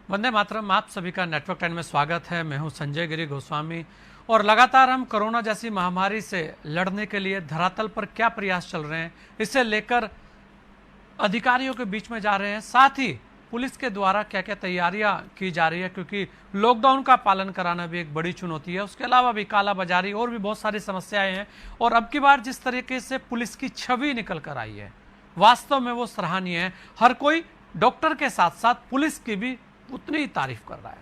वंदे मातरम। आप सभी का नेटवर्क 10 में स्वागत है। मैं हूं संजय गिरी गोस्वामी और लगातार हम कोरोना जैसी महामारी से लड़ने के लिए धरातल पर क्या प्रयास चल रहे हैं इसे लेकर अधिकारियों के बीच में जा रहे हैं। साथ ही पुलिस के द्वारा क्या क्या तैयारियां की जा रही है, क्योंकि लॉकडाउन का पालन कराना भी एक बड़ी चुनौती है। उसके अलावा भी कालाबाजारी और भी बहुत सारी समस्याएं हैं। और अब की बार जिस तरीके से पुलिस की छवि निकल कर आई है, वास्तव में वो सराहनीय है। हर कोई डॉक्टर के साथ साथ पुलिस की भी उतनी ही तारीफ कर रहा है,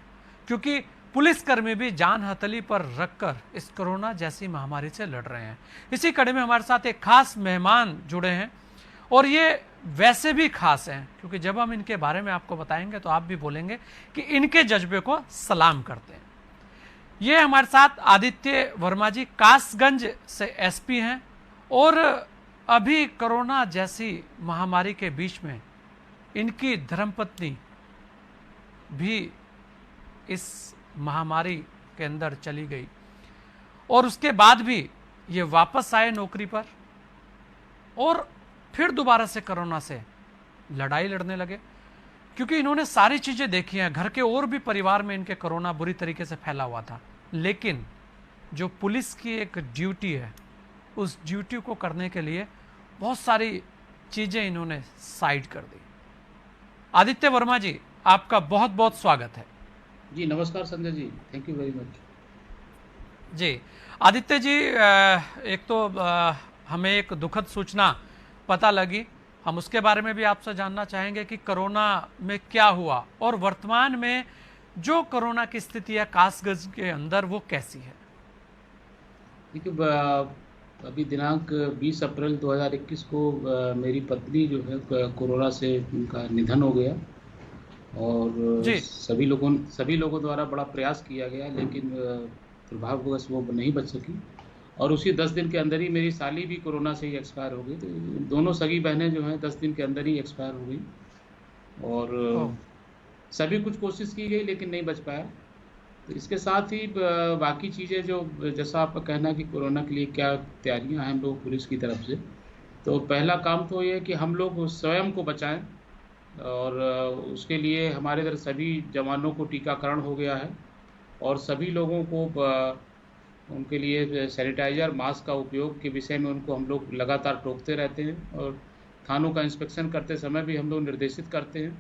क्योंकि पुलिसकर्मी भी जान हथेली पर रखकर इस कोरोना जैसी महामारी से लड़ रहे हैं। इसी कड़ी में हमारे साथ एक खास मेहमान जुड़े हैं और ये वैसे भी खास हैं क्योंकि जब हम इनके बारे में आपको बताएंगे तो आप भी बोलेंगे कि इनके जज्बे को सलाम करते हैं। ये हमारे साथ आदित्य वर्मा जी कासगंज से एसपी हैं और अभी कोरोना जैसी महामारी के बीच में इनकी धर्मपत्नी भी इस महामारी के अंदर चली गई और उसके बाद भी ये वापस आए नौकरी पर और फिर दोबारा से कोरोना से लड़ाई लड़ने लगे, क्योंकि इन्होंने सारी चीजें देखी हैं। घर के और भी परिवार में इनके कोरोना बुरी तरीके से फैला हुआ था, लेकिन जो पुलिस की एक ड्यूटी है उस ड्यूटी को करने के लिए बहुत सारी चीजें इन्होंने साइड कर दी। आदित्य वर्मा जी, आपका बहुत बहुत स्वागत है। जी नमस्कार Sanjay ji, thank you very much. जी आदित्य जी, एक तो हमें एक दुखद सूचना पता लगी, हम उसके बारे में भी आपसे जानना चाहेंगे कि कोरोना में क्या हुआ और वर्तमान में जो कोरोना की स्थिति है कासगंज के अंदर वो कैसी है। देखिए, अभी दिनांक 20 अप्रैल 2021 को मेरी पत्नी जो है कोरोना से उनका निधन हो गया और सभी लोगों द्वारा बड़ा प्रयास किया गया, लेकिन दुर्भाग्यवश वो नहीं बच सकी और उसी 10 दिन के अंदर ही मेरी साली भी कोरोना से ही एक्सपायर हो गई। तो दोनों सगी बहनें जो हैं 10 दिन के अंदर ही एक्सपायर हो गई और सभी कुछ कोशिश की गई लेकिन नहीं बच पाया। तो इसके साथ ही बाकी चीज़ें जो जैसा आपका कहना है कि कोरोना के लिए क्या तैयारियां हैं हम लोग पुलिस की तरफ से, तो पहला काम तो ये है कि हम लोग स्वयं को बचाएं और उसके लिए हमारे इधर सभी जवानों को टीकाकरण हो गया है और सभी लोगों को उनके लिए सैनिटाइज़र मास्क का उपयोग के विषय में उनको हम लोग लगातार टोकते रहते हैं और थानों का इंस्पेक्शन करते समय भी हम लोग निर्देशित करते हैं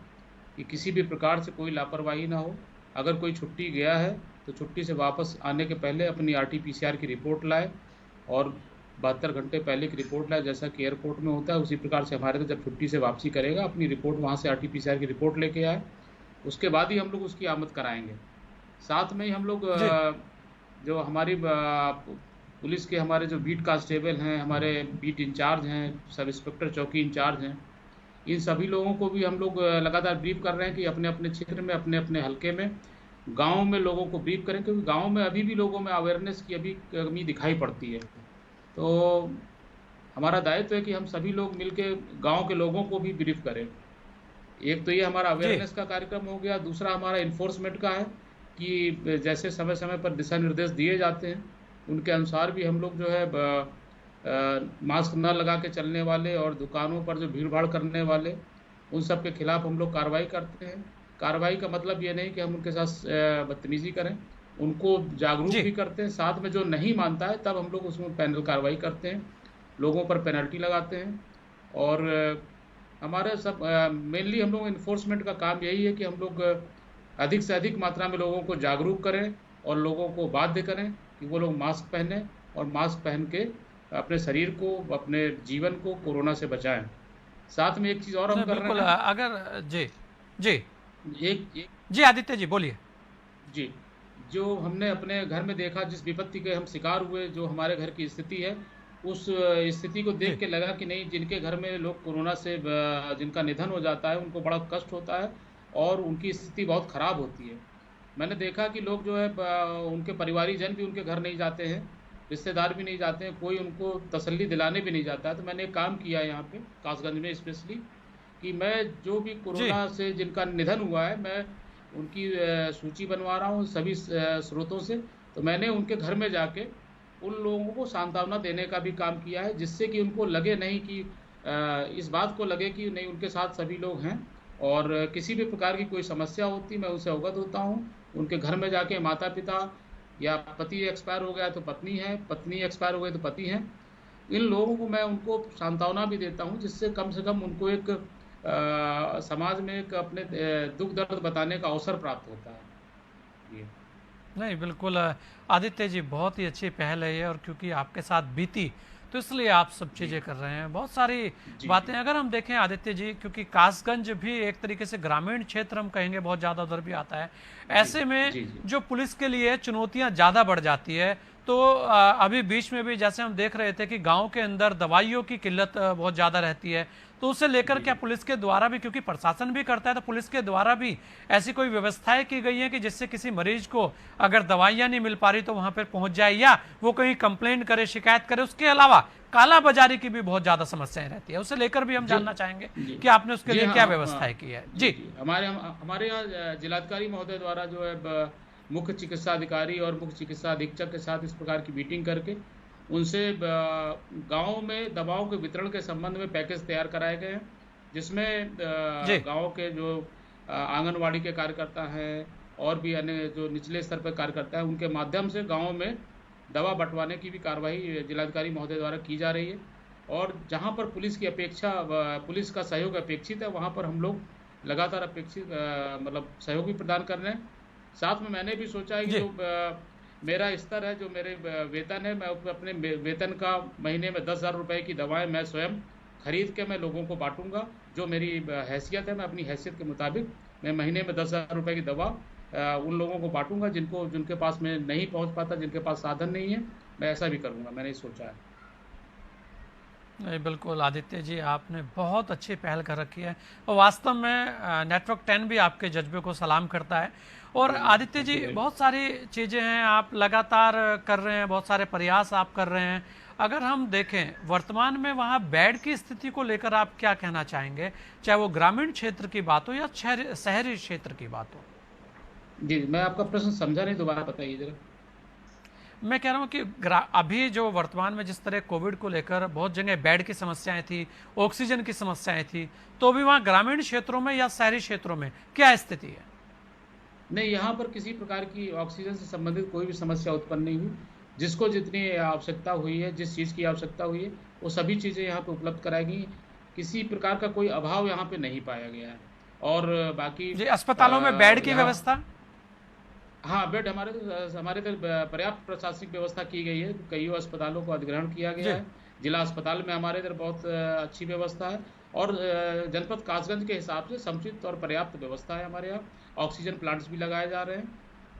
कि किसी भी प्रकार से कोई लापरवाही ना हो। अगर कोई छुट्टी गया है तो छुट्टी से वापस आने के पहले अपनी RT-PCR की रिपोर्ट लाए और 72 घंटे पहले की रिपोर्ट लाए, जैसा कि एयरपोर्ट में होता है उसी प्रकार से हमारे तो जब छुट्टी से वापसी करेगा अपनी रिपोर्ट वहाँ से RT-PCR की रिपोर्ट लेके आए, उसके बाद ही हम लोग उसकी आमद कराएंगे। साथ में ही हम लोग जो हमारी पुलिस के हमारे जो बीट कांस्टेबल हैं, हमारे बीट इंचार्ज हैं, सब इंस्पेक्टर चौकी इंचार्ज हैं, इन सभी लोगों को भी हम लोग लगातार ब्रीफ कर रहे हैं कि अपने अपने क्षेत्र में अपने अपने हलके में गाँव में लोगों को ब्रीफ करें, क्योंकि गाँव में अभी भी लोगों में अवेयरनेस की अभी कमी दिखाई पड़ती है। तो हमारा दायित्व है कि हम सभी लोग मिलकर गाँव के लोगों को भी ब्रीफ करें। एक तो ये हमारा अवेयरनेस का कार्यक्रम हो गया, दूसरा हमारा इन्फोर्समेंट का है कि जैसे समय समय पर दिशा निर्देश दिए जाते हैं उनके अनुसार भी हम लोग जो है मास्क न लगा के चलने वाले और दुकानों पर जो भीड़ भाड़ करने वाले उन सब के खिलाफ हम लोग कार्रवाई करते हैं। कार्रवाई का मतलब ये नहीं कि हम उनके साथ बदतमीजी करें, उनको जागरूक भी करते हैं। साथ में जो नहीं मानता है तब हम लोग उसमें पैनल कार्रवाई करते हैं, लोगों पर पेनल्टी लगाते हैं और हमारे सब मेनली हम लोग इन्फोर्समेंट का काम यही है कि हम लोग अधिक से अधिक मात्रा में लोगों को जागरूक करें और लोगों को बाध्य करें कि वो लोग मास्क पहने और मास्क पहन के अपने शरीर को अपने जीवन को कोरोना से बचाएं। साथ में एक चीज़ और हम कर रहे हैं, अगर जी जी आदित्य जी बोलिए। जी, जो हमने अपने घर में देखा, जिस विपत्ति के हम शिकार हुए, जो हमारे घर की स्थिति है, उस स्थिति को देख के लगा कि नहीं, जिनके घर में लोग कोरोना से जिनका निधन हो जाता है उनको बड़ा कष्ट होता है और उनकी स्थिति बहुत ख़राब होती है। मैंने देखा कि लोग जो है उनके परिवारीजन भी उनके घर नहीं जाते हैं, रिश्तेदार भी नहीं जाते हैं, कोई उनको तसल्ली दिलाने भी नहीं जाता है। तो मैंने एक काम किया यहाँ पे कासगंज में स्पेशली कि मैं जो भी कोरोना से जिनका निधन हुआ है मैं उनकी सूची बनवा रहा हूँ सभी स्रोतों से। तो मैंने उनके घर में जाके उन लोगों को सांत्वना देने का भी काम किया है, जिससे कि उनको लगे नहीं कि इस बात को लगे कि नहीं उनके साथ सभी लोग हैं और किसी भी प्रकार की कोई समस्या होती मैं उनसे अवगत होता हूँ। उनके घर में जाके माता पिता या पति एक्सपायर हो गया तो पत्नी है, पत्नी एक्सपायर हो गई तो पति हैं, इन लोगों को मैं उनको सांत्वना भी देता हूँ, जिससे कम से कम उनको एक समाज में एक अपने दुख दर्द बताने का अवसर प्राप्त होता है। ये नहीं, बिल्कुल आदित्य जी, बहुत ही अच्छी पहल है ये, और क्योंकि आपके साथ बीती तो इसलिए आप सब जी चीज़ें कर रहे हैं। बहुत सारी जी बातें जी अगर हम देखें आदित्य जी, क्योंकि कासगंज भी एक तरीके से ग्रामीण क्षेत्र हम कहेंगे, बहुत ज़्यादा उधर भी आता है। जी ऐसे में जी जी जो पुलिस के लिए चुनौतियां ज़्यादा बढ़ जाती है। तो अभी बीच में भी जैसे हम देख रहे थे कि गांव के अंदर दवाइयों की किल्लत बहुत ज़्यादा रहती है। तो उसे लेकर जी क्या पुलिस के द्वारा भी, क्योंकि प्रशासन भी करता है, तो पुलिस के द्वारा भी ऐसी कोई व्यवस्थाएं की गई है कि जिससे किसी मरीज को अगर दवाइयां नहीं मिल पा रही तो वहां पर पहुंच जाए, या वो कहीं कंप्लेंट करे, शिकायत करे। उसके अलावा काला बाजारी की भी बहुत ज्यादा समस्याएं रहती है, उसे लेकर भी हम जी जानना चाहेंगे जी कि आपने उसके जी लिए हाँ क्या हाँ, व्यवस्थाएं की है। जी जी जी हमारे यहाँ जिलाधिकारी महोदय द्वारा जो है मुख्य चिकित्सा अधिकारी और मुख्य चिकित्सा अधीक्षक के साथ इस प्रकार की मीटिंग करके उनसे गांव में दवाओं के वितरण के संबंध में पैकेज तैयार कराए गए हैं, जिसमें जी गांव के जो आंगनवाड़ी के कार्यकर्ता हैं और भी अन्य जो निचले स्तर पर कार्यकर्ता हैं, उनके माध्यम से गाँव में दवा बंटवाने की भी कार्रवाई जिलाधिकारी महोदय द्वारा की जा रही है। और जहाँ पर पुलिस की अपेक्षा पुलिस का सहयोग अपेक्षित है, वहाँ पर हम लोग लगातार अपेक्षित मतलब सहयोग भी प्रदान कर रहे हैं। साथ में मैंने भी सोचा है कि जी जो मेरा स्तर है, जो मेरे वेतन है, मैं अपने वेतन का महीने में 10,000 रुपये की दवाएं मैं स्वयं खरीद के मैं लोगों को बांटूंगा। जो मेरी हैसियत है, मैं अपनी हैसियत के मुताबिक मैं महीने में 10,000 रुपये की दवा उन लोगों को बांटूंगा जिनके पास मैं नहीं पहुंच पाता, जिनके पास साधन नहीं है। मैं ऐसा भी करूंगा, मैंने सोचा है। नहीं, बिल्कुल आदित्य जी, आपने बहुत अच्छी पहल कर रखी है, और वास्तव में नेटवर्क 10 भी आपके जज्बे को सलाम करता है। और Aditya thank ji, you very बहुत सारी चीज़ें हैं आप लगातार कर रहे हैं, बहुत सारे प्रयास आप कर रहे हैं। अगर हम देखें वर्तमान में वहाँ बेड की स्थिति को लेकर आप क्या कहना चाहेंगे, चाहे वो ग्रामीण क्षेत्र की बात हो या शहरी क्षेत्र की बात हो। जी, मैं आपका प्रश्न समझा नहीं, दोबारा बताइए जरा। मैं कह रहा हूँ कि अभी जो वर्तमान में जिस तरह कोविड को लेकर बहुत जगह बेड की समस्याएं थी, ऑक्सीजन की समस्याएं थी, तो अभी वहाँ ग्रामीण क्षेत्रों में या शहरी क्षेत्रों में क्या स्थिति है। नहीं, यहाँ पर किसी प्रकार की ऑक्सीजन से संबंधित कोई भी समस्या उत्पन्न नहीं हुई। जिसको जितनी आवश्यकता हुई है, जिस चीज़ की आवश्यकता हुई है, वो सभी चीज़ें यहाँ पे उपलब्ध कराई गई हैं। किसी प्रकार का कोई अभाव यहाँ पे नहीं पाया गया है। और बाकी जी, अस्पतालों में बेड की यहाँ व्यवस्था। हाँ, बेड हमारे तो पर्याप्त प्रशासनिक व्यवस्था की गई है। कईयों अस्पतालों को अधिग्रहण किया गया जी है। जिला अस्पताल में हमारे इधर बहुत अच्छी व्यवस्था है। और जनपद कासगंज के हिसाब से समुचित और पर्याप्त व्यवस्था है हमारे यहाँ। ऑक्सीजन प्लांट्स भी लगाए जा रहे हैं,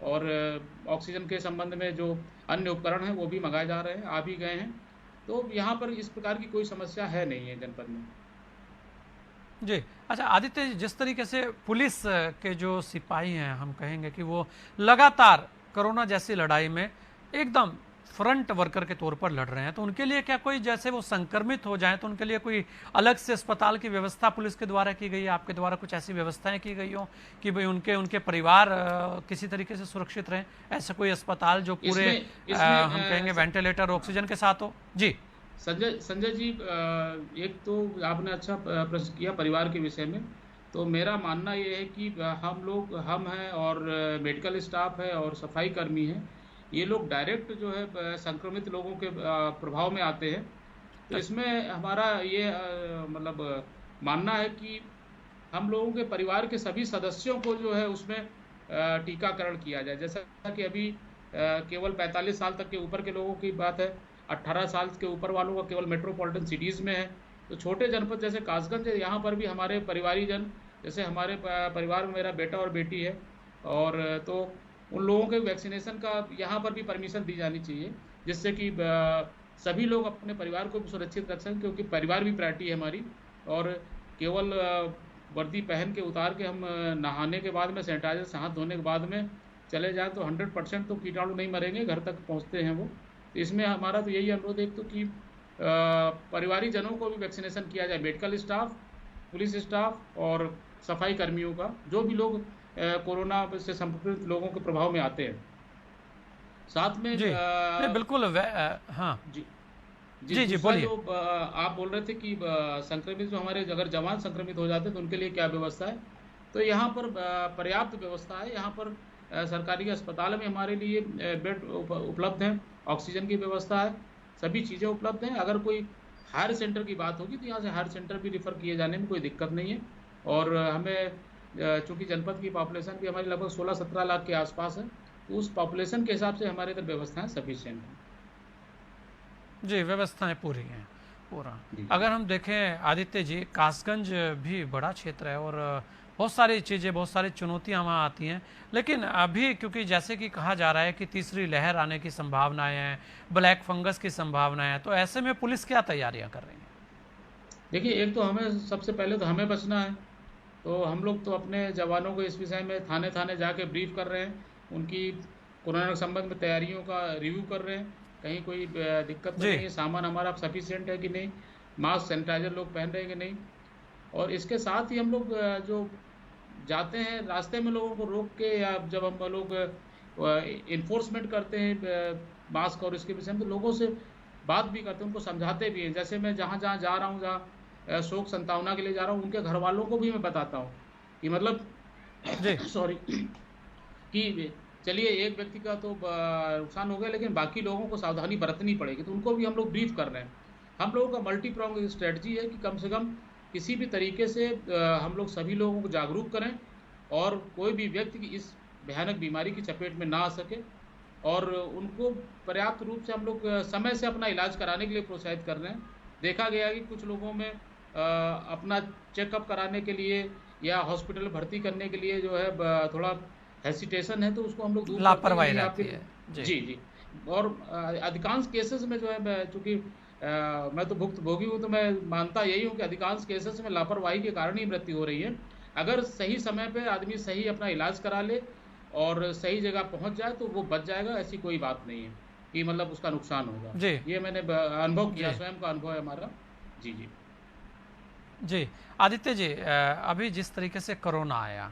और ऑक्सीजन के संबंध में जो अन्य उपकरण हैं वो भी मंगाए जा रहे हैं, आ भी गए हैं। तो यहाँ पर इस प्रकार की कोई समस्या है नहीं है जनपद में। जी। अच्छा आदित्य जी, जिस तरीके से पुलिस के जो सिपाही हैं, हम कहेंगे कि वो लगातार कोरोना जैसी लड़ाई में एकदम फ्रंट वर्कर के तौर पर लड़ रहे हैं, तो उनके लिए क्या कोई, जैसे वो संक्रमित हो जाएं तो उनके लिए कोई अलग से अस्पताल की व्यवस्था पुलिस के द्वारा की गई है, आपके द्वारा कुछ ऐसी व्यवस्थाएं की गई हो कि भाई उनके परिवार किसी तरीके से सुरक्षित रहें। ऐसा कोई अस्पताल जो पूरे इसमें इसमें हम कहेंगे वेंटिलेटर ऑक्सीजन के साथ हो। जी संजय संजय जी, एक तो आपने अच्छा प्रश्न किया परिवार के विषय में। तो मेरा मानना ये है कि हम हैं और मेडिकल स्टाफ है और सफाई कर्मी हैं, ये लोग डायरेक्ट जो है संक्रमित लोगों के प्रभाव में आते हैं। तो इसमें हमारा ये मतलब मानना है कि हम लोगों के परिवार के सभी सदस्यों को जो है उसमें टीकाकरण किया जाए। जैसा कि अभी केवल 45 साल तक के ऊपर के लोगों की बात है, 18 साल के ऊपर वालों का केवल मेट्रोपॉलिटन सिटीज़ में है। तो छोटे जनपद जैसे कासगंज है, यहाँ पर भी हमारे परिवारीजन, जैसे हमारे परिवार में मेरा बेटा और बेटी है, और तो उन लोगों के वैक्सीनेशन का यहाँ पर भी परमिशन दी जानी चाहिए, जिससे कि सभी लोग अपने परिवार को भी सुरक्षित रख सकें, क्योंकि परिवार भी प्रायोरिटी है हमारी। और केवल वर्दी पहन के उतार के हम नहाने के बाद में सैनिटाइजर से हाथ धोने के बाद में चले जाएँ तो 100% तो कीटाणु नहीं मरेंगे, घर तक पहुँचते हैं वो। तो इसमें हमारा तो यही अनुरोध है, तो कि परिवारी जनों को भी वैक्सीनेशन किया जाए, मेडिकल स्टाफ, पुलिस स्टाफ और सफाई कर्मियों का, जो भी लोग कोरोना से संक्रमित लोगों के प्रभाव में आते हैं। साथ में जी, नहीं बिल्कुल हाँ जी जी, जी जी दूसरा बोलिए। जो आप बोल रहे थे कि संक्रमित जो हमारे अगर जवान संक्रमित हो जाते हैं तो उनके लिए क्या व्यवस्था है? तो यहाँ पर पर्याप्त व्यवस्था है। यहाँ पर सरकारी अस्पताल में हमारे लिए बेड उपलब्ध हैं, ऑक्सीजन की व्यवस्था है, सभी चीज़ें उपलब्ध हैं। अगर कोई हायर सेंटर की बात होगी तो यहाँ से हायर सेंटर भी रेफ़र किए जाने में कोई दिक्कत नहीं है। और हमें चूँकि जनपद की पॉपुलेशन भी हमारी लगभग 16-17 लाख के आसपास है, तो उस पॉपुलेशन के हिसाब से हमारे इधर व्यवस्थाएँ सफिशिएंट हैं। जी, व्यवस्थाएँ पूरी हैं, पूरा। जी, जी। अगर हम देखें आदित्य जी, कासगंज भी बड़ा क्षेत्र है और बहुत सारी चीज़ें, बहुत सारी चुनौतियाँ वहाँ आती हैं। लेकिन अभी क्योंकि जैसे कि कहा जा रहा है कि तीसरी लहर आने की संभावनाएँ हैं, ब्लैक फंगस की संभावनाएँ हैं, तो ऐसे में पुलिस क्या तैयारियाँ कर रही है? देखिए, एक तो हमें सबसे पहले तो हमें बचना है। तो हम लोग तो अपने जवानों को इस विषय में थाने-थाने जाके ब्रीफ़ कर रहे हैं। उनकी कोरोना के संबंध में तैयारियों का रिव्यू कर रहे हैं। कहीं कोई दिक्कत तो जी, नहीं है, सामान हमारा सफिशिएंट है कि नहीं, मास्क, सैनिटाइज़र लोग पहन रहे हैं कि नहीं। और इसके साथ ही हम लोग जो जाते हैं रास्ते में लोगों को रोक के, या जब हम लोग इन्फोर्समेंट करते हैं मास्क और इसके विषय में, तो लोगों से बात भी करते हैं, उनको समझाते भी हैं। जैसे मैं जहाँ जहाँ जा रहा हूँ, जहाँ शोक संतावना के लिए जा रहा हूँ, उनके घर वालों को भी मैं बताता हूँ कि मतलब जी, सॉरी कि चलिए एक व्यक्ति का तो नुकसान हो गया, लेकिन बाकी लोगों को सावधानी बरतनी पड़ेगी, तो उनको भी हम लोग ब्रीफ कर रहे हैं। हम लोगों का मल्टी प्रॉन्ग स्ट्रेटजी है कि कम से कम किसी भी तरीके से हम लोग सभी लोगों को जागरूक करें और कोई भी व्यक्ति की इस भयानक बीमारी की चपेट में ना आ सके, और उनको पर्याप्त रूप से हम लोग समय से अपना इलाज कराने के लिए प्रोत्साहित कर रहे हैं। देखा गया कि कुछ लोगों में अपना चेकअप कराने के लिए या हॉस्पिटल भर्ती करने के लिए जो है थोड़ा हेसिटेशन है, तो उसको हम लोग दूर करते हैं कि लापरवाही नहीं, आपके रहती है। जी, जी, जी। और अधिकांश केसेस में जो है, मैं चूँकि मैं तो भुक्तभोगी हूँ, तो मैं मानता यही हूँ कि अधिकांश केसेस में लापरवाही के कारण ही मृत्यु हो रही है। अगर सही समय पे आदमी सही अपना इलाज करा ले और सही जगह पहुँच जाए, तो वो बच जाएगा। ऐसी कोई बात नहीं है कि मतलब उसका नुकसान होगा। जी, ये मैंने अनुभव किया, जी। स्वयं का अनुभव है हमारा। जी, जी। जी, आदित्य जी, अभी जिस तरीके से कोरोना आया,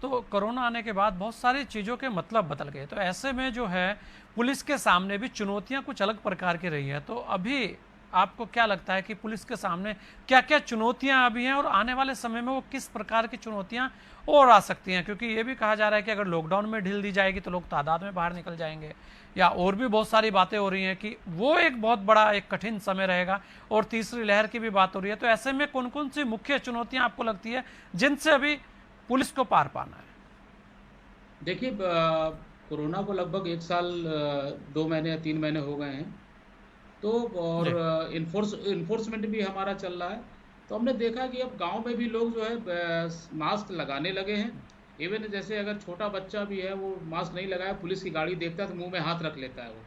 तो कोरोना आने के बाद बहुत सारी चीज़ों के मतलब बदल गए। तो ऐसे में जो है पुलिस के सामने भी चुनौतियाँ कुछ अलग प्रकार की रही हैं। तो अभी आपको क्या लगता है कि पुलिस के सामने क्या-क्या चुनौतियाँ अभी हैं और आने वाले समय में वो किस प्रकार की चुनौतियाँ और आ सकती हैं? क्योंकि ये भी कहा जा रहा है कि अगर लॉकडाउन में ढील दी जाएगी तो लोग तादाद में बाहर निकल जाएँगे, या और भी बहुत सारी बातें हो रही हैं कि वो एक बहुत बड़ा एक कठिन समय रहेगा, और तीसरी लहर की भी बात हो रही है। तो ऐसे में कौन-कौन सी मुख्य चुनौतियाँ आपको लगती है जिनसे अभी पुलिस को पार पाना है? देखिए, कोरोना को लगभग 1 साल 2 महीने या 3 महीने हो गए हैं। तो और जी, इन्फोर्समेंट भी हमारा चल रहा है। तो हमने देखा कि अब गाँव में भी लोग जो है मास्क लगाने लगे हैं। इवन जैसे अगर छोटा बच्चा भी है, वो मास्क नहीं लगाया, पुलिस की गाड़ी देखता है तो मुँह में हाथ रख लेता है वो।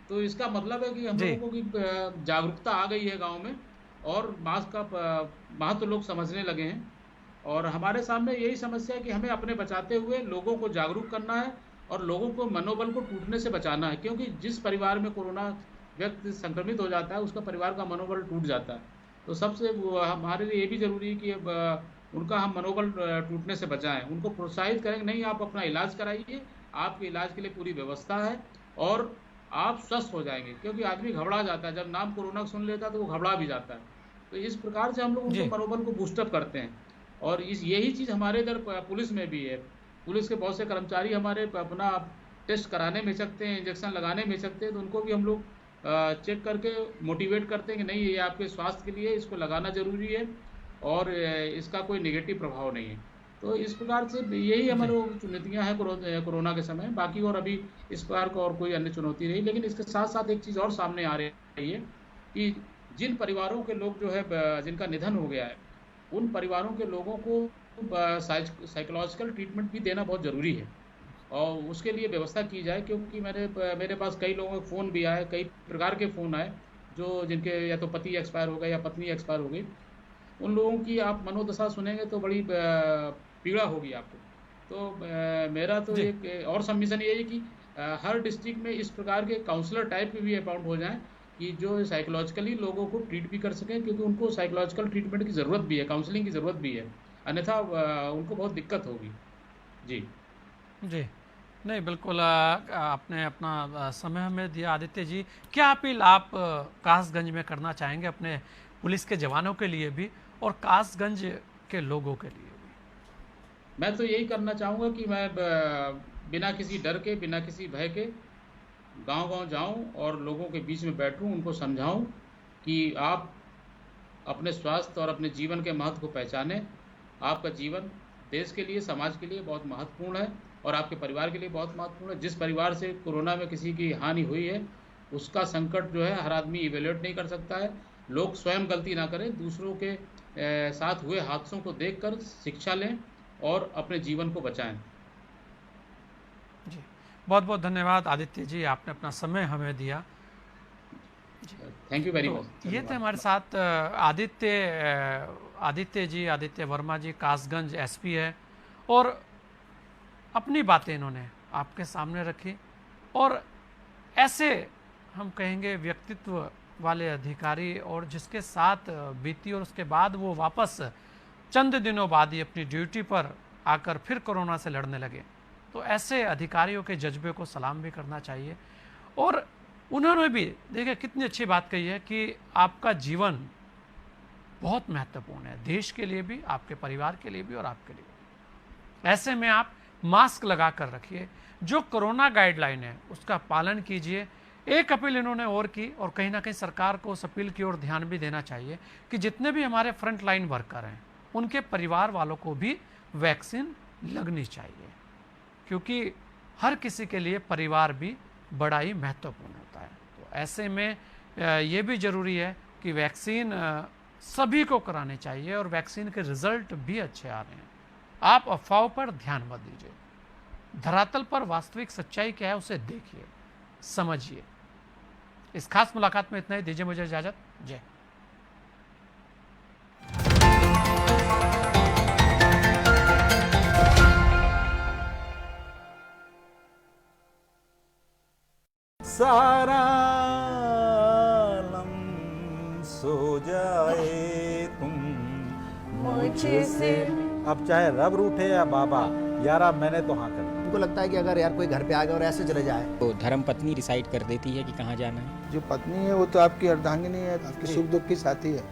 तो इसका मतलब है कि हम जी, लोगों को कि जागरूकता आ गई है गाँव में, और मास्क का महत्व लोग समझने लगे हैं। और हमारे सामने यही समस्या है कि हमें अपने बचाते हुए लोगों को जागरूक करना है और लोगों को मनोबल को टूटने से बचाना है, क्योंकि जिस परिवार में कोरोना व्यक्ति संक्रमित हो जाता है, उसका परिवार का मनोबल टूट जाता है। तो सबसे हमारे लिए ये भी ज़रूरी है कि अब उनका हम मनोबल टूटने से बचाएं, उनको प्रोत्साहित करें कि नहीं, आप अपना इलाज कराइए, आपके इलाज के लिए पूरी व्यवस्था है और आप स्वस्थ हो जाएंगे। क्योंकि आदमी घबरा जाता है, जब नाम कोरोना सुन लेता है तो वो घबरा भी जाता है। तो इस प्रकार से हम लोग उनको जी, मनोबल को बूस्टअप करते हैं। और इस यही चीज़ हमारे इधर पुलिस में भी है। पुलिस के बहुत से कर्मचारी हमारे अपना टेस्ट कराने में सकते हैं, इंजेक्शन लगाने में सकते हैं, तो उनको भी हम लोग चेक करके मोटिवेट करते हैं कि नहीं, ये आपके स्वास्थ्य के लिए इसको लगाना ज़रूरी है और इसका कोई नेगेटिव प्रभाव नहीं है। तो इस प्रकार से यही जी, हमारे चुनौतियाँ हैं कोरोना के समय। बाकी और अभी इस प्रकार का और कोई अन्य चुनौती नहीं। लेकिन इसके साथ-साथ एक चीज़ और सामने आ रही है कि जिन परिवारों के लोग जो है जिनका निधन हो गया है, उन परिवारों के लोगों को साइकोलॉजिकल ट्रीटमेंट भी देना बहुत ज़रूरी है और उसके लिए व्यवस्था की जाए। क्योंकि मेरे पास कई लोगों के फ़ोन भी आए, कई प्रकार के फ़ोन आए, जो जिनके या तो पति एक्सपायर हो गए या पत्नी एक्सपायर हो गई। उन लोगों की आप मनोदशा सुनेंगे तो बड़ी पीड़ा होगी आपको। तो मेरा तो जी, एक और सबमिशन ये है कि हर डिस्ट्रिक्ट में इस प्रकार के काउंसलर टाइप के भी अपॉइंट हो जाएँ कि जो साइकोलॉजिकली लोगों को ट्रीट भी कर सकें, क्योंकि उनको साइकोलॉजिकल ट्रीटमेंट की ज़रूरत भी है, काउंसलिंग की ज़रूरत भी है। अन्यथा उनको बहुत दिक्कत होगी। जी। जी। नहीं, बिल्कुल आपने अपना समय हमें दिया आदित्य जी। क्या अपील आप कासगंज में करना चाहेंगे अपने पुलिस के जवानों के लिए भी और कासगंज के लोगों के लिए भी? मैं तो यही करना चाहूँगा कि मैं बिना किसी डर के, बिना किसी भय के गांव-गांव जाऊं और लोगों के बीच में बैठूं, उनको समझाऊं कि आप अपने स्वास्थ्य और अपने जीवन के महत्व को पहचानें। आपका जीवन देश के लिए, समाज के लिए बहुत महत्वपूर्ण है और आपके परिवार के लिए बहुत महत्वपूर्ण है। जिस परिवार से कोरोना में किसी की हानि हुई है, उसका संकट जो है हर आदमी इवैल्यूएट नहीं कर सकता है। लोग स्वयं गलती ना करें, दूसरों के साथ हुए हादसों को देखकर शिक्षा लें और अपने जीवन को बचाएं। जी, बहुत बहुत धन्यवाद आदित्य जी, आपने अपना समय हमें दिया। थैंक यू वेरी तो मच। ये थे हमारे साथ आदित्य जी, आदित्य वर्मा जी, कासगंज एसपी है, और अपनी बातें इन्होंने आपके सामने रखी। और ऐसे हम कहेंगे व्यक्तित्व वाले अधिकारी, और जिसके साथ बीती और उसके बाद वो वापस चंद दिनों बाद ही अपनी ड्यूटी पर आकर फिर कोरोना से लड़ने लगे, तो ऐसे अधिकारियों के जज्बे को सलाम भी करना चाहिए। और उन्होंने भी देखिए कितनी अच्छी बात कही है कि आपका जीवन बहुत महत्वपूर्ण है, देश के लिए भी, आपके परिवार के लिए भी और आपके लिए भी। ऐसे में आप मास्क लगा कर रखिए, जो कोरोना गाइडलाइन है उसका पालन कीजिए। एक अपील इन्होंने और की, और कहीं ना कहीं सरकार को उस अपील की ओर ध्यान भी देना चाहिए कि जितने भी हमारे फ्रंट लाइन वर्कर हैं उनके परिवार वालों को भी वैक्सीन लगनी चाहिए, क्योंकि हर किसी के लिए परिवार भी बड़ा ही महत्वपूर्ण होता है। तो ऐसे में ये भी ज़रूरी है कि वैक्सीन सभी को करानी चाहिए, और वैक्सीन के रिजल्ट भी अच्छे आ रहे हैं। आप अफवाहों पर ध्यान मत दीजिए, धरातल पर वास्तविक सच्चाई क्या है उसे देखिए, समझिए। इस खास मुलाकात में इतना ही, दीजिए मुझे इजाजत। जय। सारा आलम सो जाए तुम मुझसे। अब चाहे रब रूठे या बाबा, यार अब मैंने तो हाँ कर दी। उनको लगता है कि अगर यार कोई घर पे आ गया और ऐसे चले जाए, तो धर्म पत्नी डिसाइड कर देती है कि कहाँ जाना है। जो पत्नी है वो तो आपकी अर्धांगिनी है, आपकी सुख दुख की साथी है।